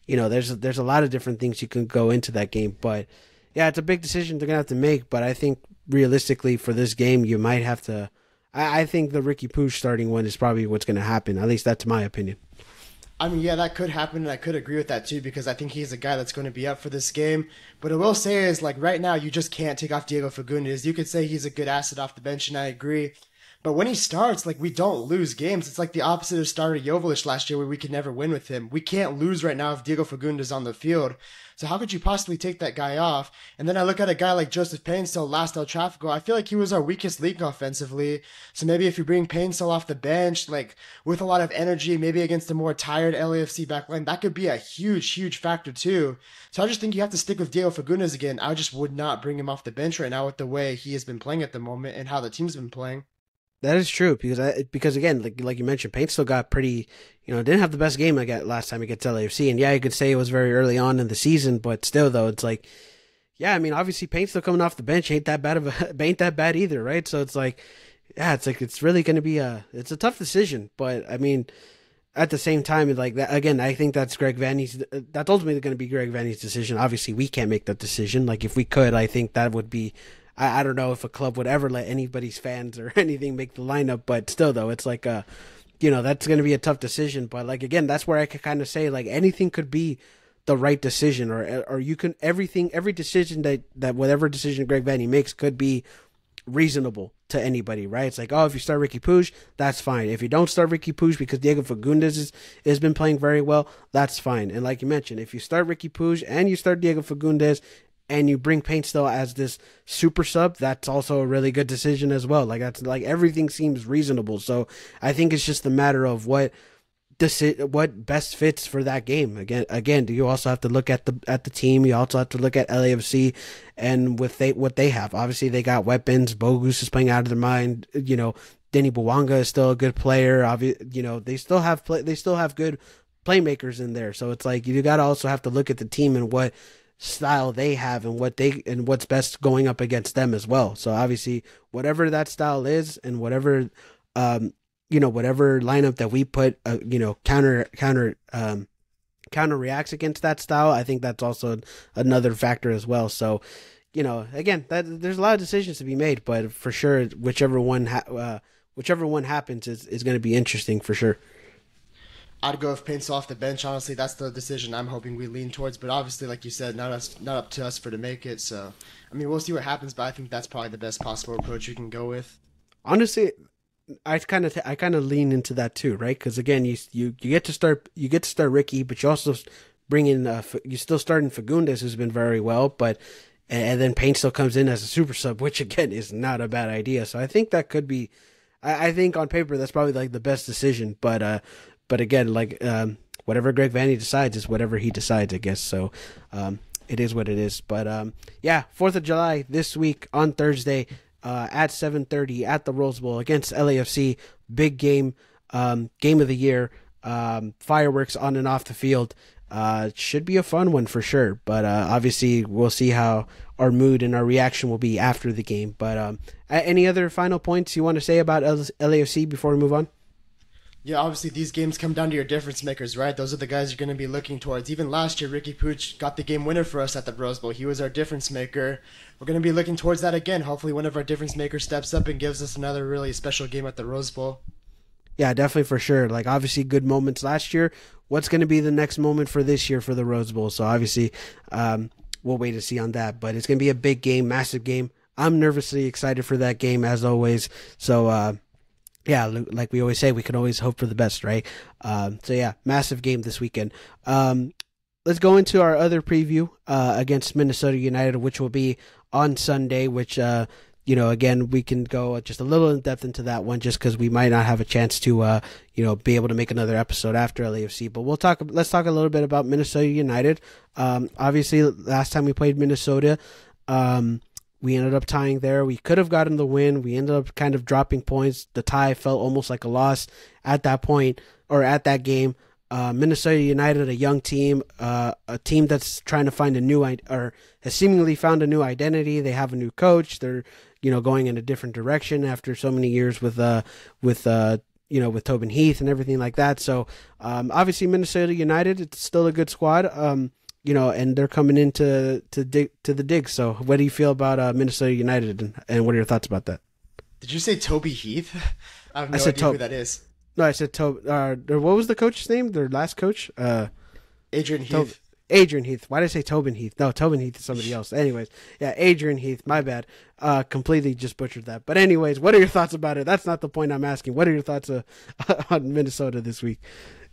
there's a lot of different things you can go into that game. But yeah, it's a big decision they're gonna have to make. But I think realistically for this game, you might have to. I think the Ricky Puig starting one is probably what's going to happen. At least that's my opinion. I mean, yeah, that could happen, and I could agree with that too, because I think he's a guy that's going to be up for this game. But I will say is, like, right now, you just can't take off Diego Fagundes. You could say he's a good asset off the bench, and I agree. But when he starts, like, we don't lose games. It's like the opposite of Starter Joveljic last year, where we could never win with him. We can't lose right now if Diego Fagundes is on the field. So how could you possibly take that guy off? And then I look at a guy like Joseph Painstill last El Tráfico. I feel like he was our weakest link offensively. So maybe if you bring Painstill off the bench, like with a lot of energy, maybe against a more tired LAFC backline, that could be a huge, huge factor too. So I just think you have to stick with Diego Fagundes again. I just would not bring him off the bench right now with the way he has been playing at the moment and how the team's been playing. That is true because again, like you mentioned, Paint still got pretty, didn't have the best game last time against LAFC, and yeah, you could say it was very early on in the season, but still though, it's like, yeah, I mean, obviously Paint's still coming off the bench, ain't that bad either, right? So it's like, yeah, it's really going to be it's a tough decision, but I mean, at the same time, like that again, I think that's that's ultimately going to be Greg Vanney's decision. Obviously, we can't make that decision. Like if we could, I think that would be. I don't know if a club would ever let anybody's fans or anything make the lineup, but still though, it's like that's going to be a tough decision. But like again, that's where I could kind of say like anything could be the right decision, or you can every decision that whatever decision Greg Vanney makes could be reasonable to anybody, right? It's like, oh, if you start Ricky Puig, that's fine. If you don't start Ricky Puig because Diego Fagundes has been playing very well, that's fine. And like you mentioned, if you start Ricky Puig and you start Diego Fagundes and you bring Painstill as this super sub, that's also a really good decision as well. Like that's like everything seems reasonable. So I think it's just a matter of what best fits for that game. Again, do you also have to look at the team? You also have to look at LAFC and what they have. Obviously, they got weapons. Bogus is playing out of their mind. Denny Bouanga is still a good player. They still have good playmakers in there. So it's like you got to also have to look at the team and what style they have and what's best going up against them as well. So obviously whatever that style is and whatever whatever lineup that we put counter reacts against that style, I think that's also another factor as well. So again, there's a lot of decisions to be made, but for sure whichever one happens is going to be interesting for sure. I'd go with Paints off the bench. Honestly, that's the decision I'm hoping we lean towards. But obviously, like you said, not up to us to make it. So, I mean, we'll see what happens. But I think that's probably the best possible approach you can go with. Honestly, I kind of lean into that too, right? Because again, you get to start Ricky, but you also bring in you still starting Fagundes, who's been very well, but and then Payne still comes in as a super sub, which again is not a bad idea. So I think that could be, I think on paper that's probably like the best decision, but again, like whatever Greg Vanney decides is whatever he decides, I guess. So it is what it is. But yeah, 4th of July this week on Thursday. At 7:30 at the Rose Bowl against LAFC, big game, game of the year, fireworks on and off the field. Should be a fun one for sure, but obviously we'll see how our mood and our reaction will be after the game. But any other final points you want to say about LAFC before we move on? Yeah, obviously these games come down to your difference makers, right? Those are the guys you're going to be looking towards. Even last year, Ricky Pooch got the game winner for us at the Rose Bowl. He was our difference maker. We're going to be looking towards that again. Hopefully one of our difference makers steps up and gives us another really special game at the Rose Bowl. Yeah, definitely for sure. Like obviously good moments last year. What's going to be the next moment for this year for the Rose Bowl? So obviously we'll wait to see on that. But it's going to be a big game, massive game. I'm nervously excited for that game as always. So yeah, like we always say, we can always hope for the best, right? So yeah, massive game this weekend. Let's go into our other preview against Minnesota United, which will be on Sunday, which, again, we can go just a little in depth into that one just because we might not have a chance to, be able to make another episode after LAFC. But let's talk a little bit about Minnesota United. Obviously, last time we played Minnesota, we ended up tying there. We could have gotten the win. We ended up kind of dropping points. The tie felt almost like a loss at that point or at that game. Minnesota United, a young team, a team that's trying to find or has seemingly found a new identity. They have a new coach. They're, going in a different direction after so many years with Tobin Heath and everything like that. So, obviously Minnesota United, it's still a good squad. And they're coming into the dig. So what do you feel about Minnesota United and what are your thoughts about that? Did you say Toby Heath? I have no idea who that is. No, I said Toby. What was the coach's name? Their last coach? Adrian Heath. Adrian Heath. Why did I say Tobin Heath? No, Tobin Heath is somebody else. Anyways, yeah, Adrian Heath. My bad. Completely just butchered that. But anyways, what are your thoughts about it? That's not the point I'm asking. What are your thoughts on Minnesota this week?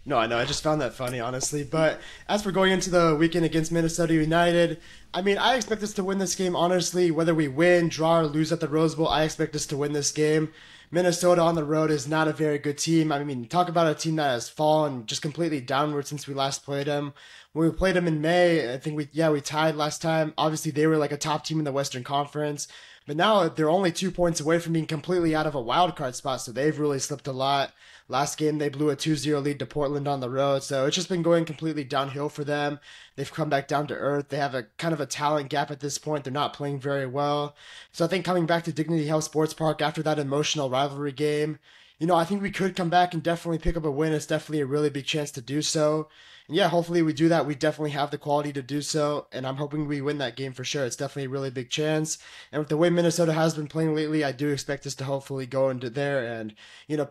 No, I know. I just found that funny, honestly. But as for going into the weekend against Minnesota United, I mean, I expect us to win this game, honestly. Whether we win, draw, or lose at the Rose Bowl, I expect us to win this game. Minnesota on the road is not a very good team. I mean, talk about a team that has fallen just completely downward since we last played them. When we played them in May, I think we tied last time. Obviously, they were like a top team in the Western Conference. But now they're only 2 points away from being completely out of a wild card spot, so they've really slipped a lot. Last game, they blew a 2-0 lead to Portland on the road, so it's just been going completely downhill for them. They've come back down to earth. They have a kind of a talent gap at this point. They're not playing very well. So I think coming back to Dignity Health Sports Park after that emotional rivalry game, I think we could come back and definitely pick up a win. It's definitely a really big chance to do so. And yeah, hopefully we do that. We definitely have the quality to do so, and I'm hoping we win that game for sure. It's definitely a really big chance. And with the way Minnesota has been playing lately, I do expect us to hopefully go into there and,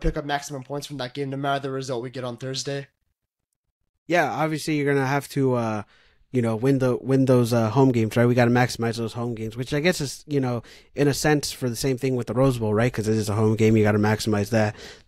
pick up maximum points from that game no matter the result we get on Thursday. Yeah, obviously you're going to have to win those home games, right? We got to maximize those home games, which I guess is, in a sense for the same thing with the Rose Bowl, right? Because it is a home game. You got to maximize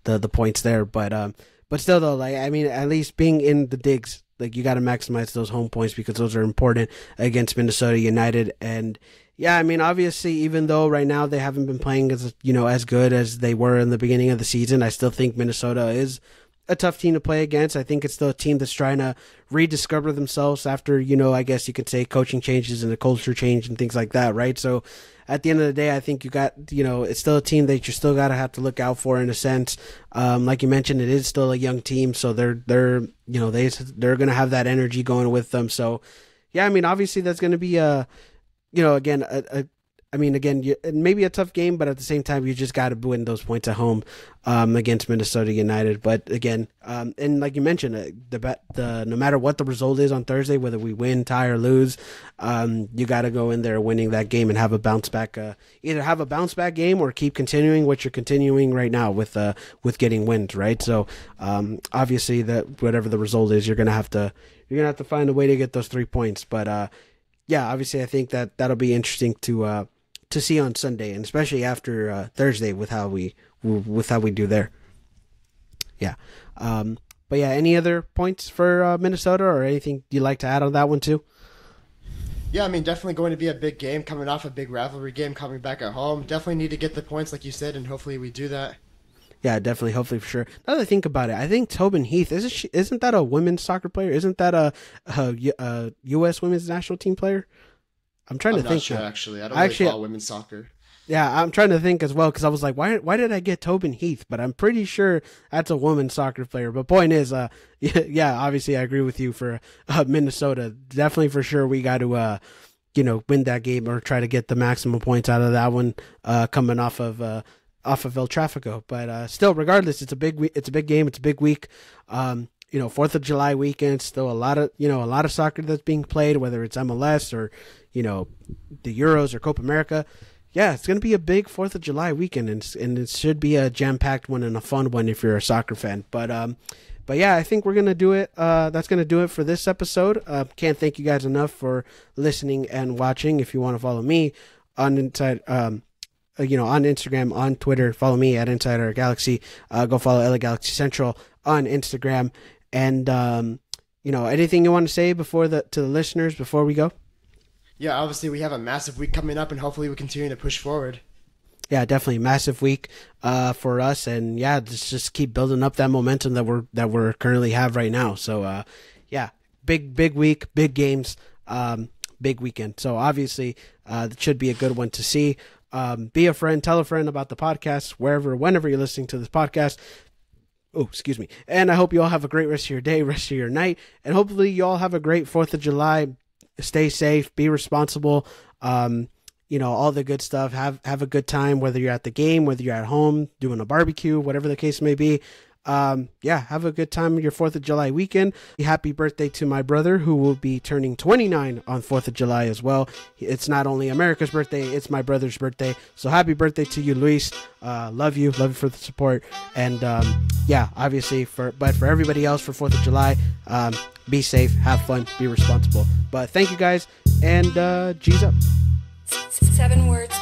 the points there. But still, though, like, I mean, at least being in the digs, like, you got to maximize those home points because those are important against Minnesota United. And yeah, I mean, obviously, even though right now they haven't been playing as good as they were in the beginning of the season, I still think Minnesota is a tough team to play against. I think it's still a team that's trying to rediscover themselves after, I guess you could say coaching changes and the culture change and things like that, right? So at the end of the day, I think you got, it's still a team that you still got to have to look out for in a sense. Like you mentioned, it is still a young team, so they're going to have that energy going with them. So yeah, I mean, obviously that's going to be maybe a tough game, but at the same time, you just got to win those points at home against Minnesota United. But again, and like you mentioned, no matter what the result is on Thursday, whether we win, tie, or lose, you got to go in there winning that game and have a bounce back. Either have a bounce back game or keep continuing what you're continuing right now with getting wins, right? So obviously, that whatever the result is, you're gonna have to find a way to get those 3 points. But yeah, obviously, I think that'll be interesting to to see on Sunday, and especially after Thursday with how we do there. Yeah. But yeah, any other points for Minnesota or anything you'd like to add on that one too? Yeah, I mean, definitely going to be a big game, coming off a big rivalry game, coming back at home. Definitely need to get the points, like you said, and hopefully we do that. Yeah, definitely, hopefully, for sure. Now that I think about it, I think Tobin Heath, isn't that a women's soccer player? Isn't that a U.S. women's national team player? I'm trying to think. I'm not sure, actually. I don't really follow women's soccer. Yeah, I'm trying to think as well, because I was like, why did I get Tobin Heath? But I'm pretty sure that's a women's soccer player. But point is, yeah, obviously I agree with you for Minnesota. Definitely for sure we got to, win that game or try to get the maximum points out of that one coming off of El Trafico. But still, regardless, it's a big game. It's a big week. 4th of July weekend, still a lot of soccer that's being played, whether it's MLS or, the Euros or Copa America. Yeah, it's going to be a big 4th of July weekend, and it should be a jam-packed one and a fun one if you're a soccer fan. But yeah, I think we're going to do it. That's going to do it for this episode. Can't thank you guys enough for listening and watching. If you want to follow me on on Instagram, on Twitter, follow me at Insider Galaxy. Go follow LA Galaxy Central on Instagram. And, anything you want to say to the listeners before we go? Yeah, obviously we have a massive week coming up, and hopefully we continue to push forward. Yeah, definitely massive week for us, and yeah, just keep building up that momentum that we're currently have right now. So yeah, big week, big games, big weekend. So obviously, it should be a good one to see. Be a friend, tell a friend about the podcast whenever you're listening to this podcast. Oh, excuse me. And I hope you all have a great rest of your day, rest of your night, and hopefully you all have a great 4th of July. Stay safe, be responsible, all the good stuff. Have a good time, whether you're at the game, whether you're at home, doing a barbecue, whatever the case may be. Have a good time your 4th of July weekend. Happy birthday to my brother, who will be turning 29 on 4th of July as well. It's not only America's birthday, it's my brother's birthday. So happy birthday to you, Luis. Love you for the support. And obviously for everybody else for 4th of July, be safe, have fun, be responsible. But thank you guys, and G's up. 7 words.